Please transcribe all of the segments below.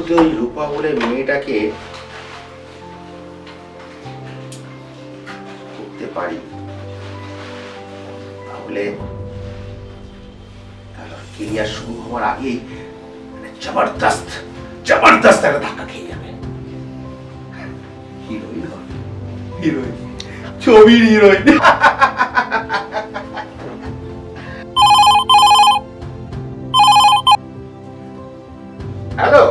যদি ওই রূপা বলে মেয়েটাকে করতে পারি তাহলে কেরিয়ার শুরু হওয়ার আগেই জবরদস্ত জবরদস্ত একটা ধাক্কা খেয়ে যাবে। হিরোইন হবে, হিরোইন, ছবির হিরোইন। হ্যালো,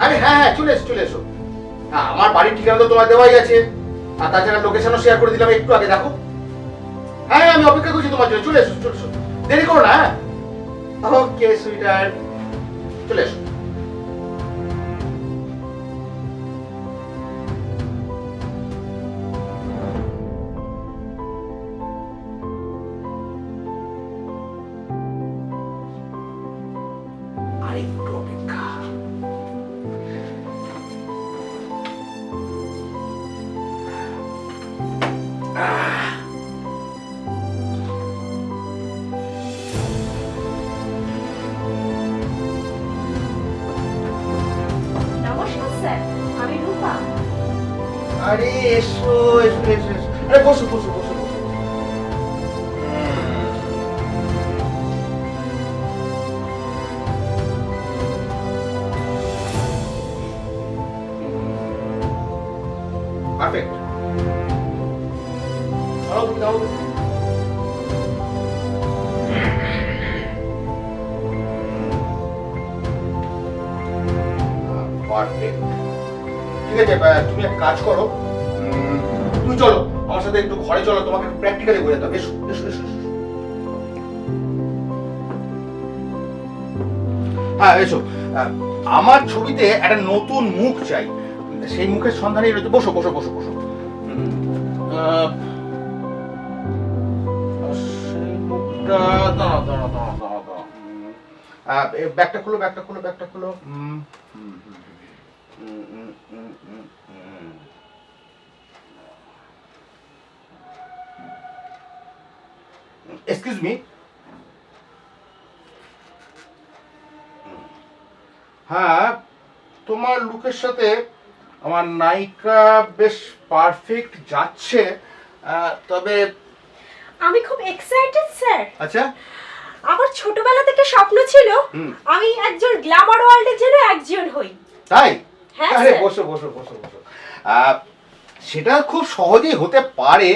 আরে হ্যাঁ হ্যাঁ চলে এসো চলে এসো। হ্যাঁ আমার বাড়ির ঠিকানা তো তোমার দেওয়াই আছে, আর তাছাড়া লোকেশনও শেয়ার করে দিলাম, একটু আগে দেখো। হ্যাঁ আমি অপেক্ষা করছি তোমার জন্য, চলে এসো চলে এসো, দেরি করো না। হ্যাঁ ওকে সুইটার, চলে এসো। আরেকটু অপেক্ষা। নমস্কার স্যার, আমি রূপা। আরে এসো এসো এসো এসো। আরে বসো বসো বসো বসো। পারফেক্ট। দাঁড়াও তুমি, দাঁড়াও তুমি। পারফেক্ট, ঠিক আছে। তুমি এক কাজ করো, তুমি চলো আমার সাথে একটু ঘরে চলো, তোমাকে একটু প্র্যাকটিক্যালি বোঝাতে হবে। এসো এসো এসো এসো। হ্যাঁ এসো। আমার ছবিতে একটা নতুন মুখ চাই, সেই মুখের সন্ধানে রয়েছে। বসো বসো বসো বসো। সেই মুখটা দাঁড়াও দাঁড়াও দাঁড়াও দাঁড়াও দাঁড়াও। ব্যাগটা খোলো ব্যাগটা খোলো ব্যাগটা খোলো। Excuse me. হ্যাঁ তোমার লুকের সাথে আমার নায়িকা বেশ পারফেক্ট যাচ্ছে, তবে আমি খুব এক্সাইটেড স্যার। আচ্ছা আমার ছোটবেলা থেকে স্বপ্ন ছিল আমি একজন গ্ল্যামার ওয়ার্ল্ডের জন্য একজন হই। তাই? হ্যাঁ আরে স্যার। বসো বসো বসো বসো। সেটা খুব সহজেই হতে পারে,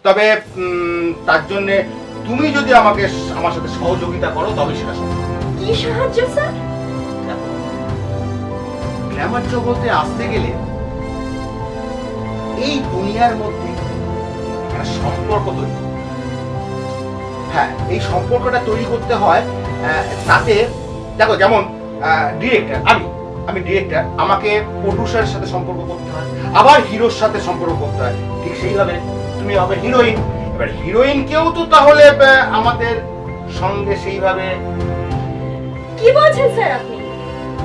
তবে তার জন্য তুমি যদি আমার সাথে সহযোগিতা করো তবে সেটা সম্ভব। কি সাহায্য স্যার? গ্ল্যামার জগতে আসতে গেলে এই দুনিয়ার মধ্যে একটা সম্পর্ক তৈরি। হ্যাঁ এই সম্পর্কটা তৈরি করতে হয়, তাতে দেখো যেমন ডিরেক্টর, আমি ডিরেক্টর, আমাকে প্রোডিউসারের সাথে সম্পর্ক করতে হয়, আবার হিরোর সাথে সম্পর্ক করতে হয়, ঠিক সেইভাবে তুমি হবে হিরোইন। এবার হিরোইনকেও তো তাহলে আমাদের সঙ্গে সেইভাবে। কি বলছেন স্যার আপনি?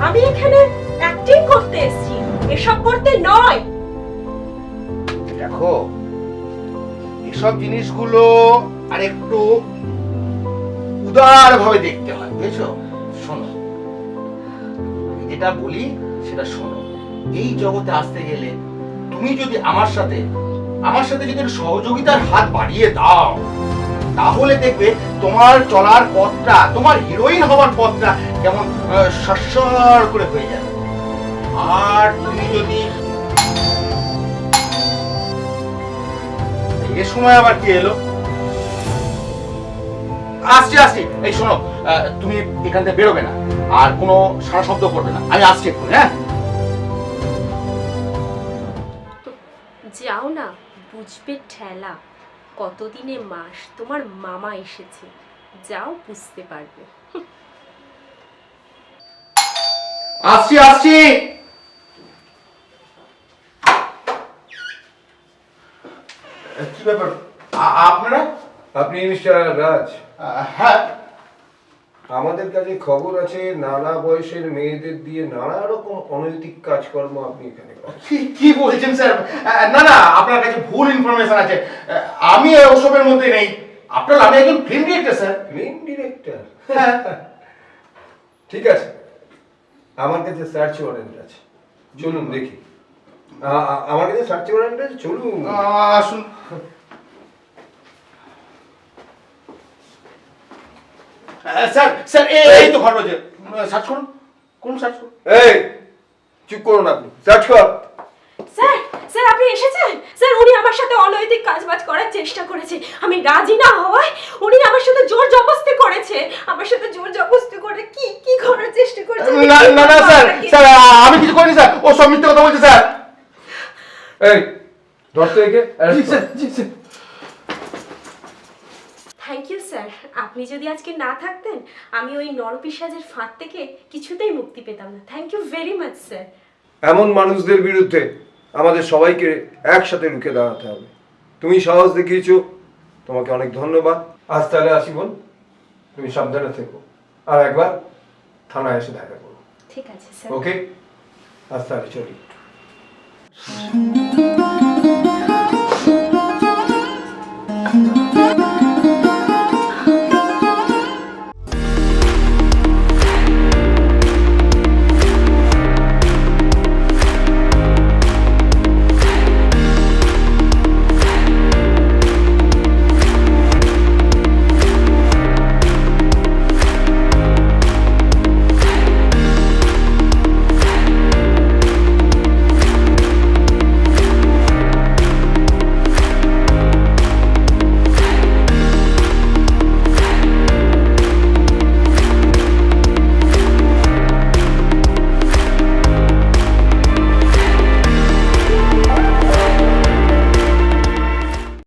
আমি এখানে অ্যাক্টিং করতে এসেছি, এসব করতে নয়। দেখো এসব জিনিসগুলো আর একটু উদার ভাবে দেখতে হয়, বুঝেছো? শোনো যেটা বলি সেটা শোনো। এই জগতে আসতে গেলে তুমি যদি আমার সাথে যদি একটু সহযোগিতার হাত বাড়িয়ে দাও, তাহলে দেখবে তোমার চলার পথটা, তোমার হিরোইন হওয়ার পথটা কেমন সরসর করে হয়ে যাবে। আর তুমি যদি এ সময় আবার কি এলো? আসছি আসছি। এই শোনো, তুমি এখান থেকে বেরোবে না, আর কোনো সারা শব্দ করবে না, আমি আসছি একটু। হ্যাঁ যাও না, বুঝবে ঠেলা কতদিনে মাস, তোমার মামা এসেছে, যাও বুঝতে পারবে। আসছি আসছি। কি ব্যাপার আপনারা? আপনি মিস্টার রাজ? হ্যাঁ আমাদের কাছে খবর আছে নানা বয়সের মেয়েদের দিয়ে নানা রকম অনৈতিক কাজকর্ম আপনি এখানে করেন। কি বলছেন স্যার? না না আপনার কাছে ভুল ইনফরমেশন আছে, আমি ওসবের মধ্যে নেই। আমি একজন film director sir. Film director? হ্যাঁ ঠিক আছে, আমার কাছে সার্চ ওয়ারেন্ট আছে, চলুন দেখি। আমার কাছে সার্চ ওয়ারেন্ট আছে, চলুন। আসুন। স্যার স্যার এই তো ঘটনা যে সার্চ করুন, কোন সার্চ করুন। এই চুপ করুন, আপনি সার্চ কর। স্যার স্যার আপনি এসেছেন? স্যার উনি আমার সাথে অনৈতিক কাজবাজ করার চেষ্টা করেছে। আমি রাজি না হওয়ায় উনি আমার সাথে জোর জবরদস্তি করেছে। আমার সাথে জোর জবরদস্তি করে কি কি করার চেষ্টা করেছে? না না না স্যার, স্যার আমি কিছু করিনি স্যার, ও সব মিথ্যে কথা বলছে স্যার। এই ধরতে একে। জি স্যার, জি স্যার। Thank you sir. আপনি যদি আজকে না থাকতেন আমি ওই নরপিশাচের ফাঁদ থেকে কিছুতেই মুক্তি পেতাম না। Thank you very much sir. এমন মানুষদের বিরুদ্ধে আমাদের সবাইকে একসাথে রুখে দাঁড়াতে হবে। তুমি সাহস দেখিয়েছো, তোমাকে অনেক ধন্যবাদ। আজ তাহলে আসি বোন, তুমি সাবধানে থেকো, আর একবার থানায় এসে দেখা করো। ঠিক আছে স্যার। ওকে, আজ তাহলে চলি।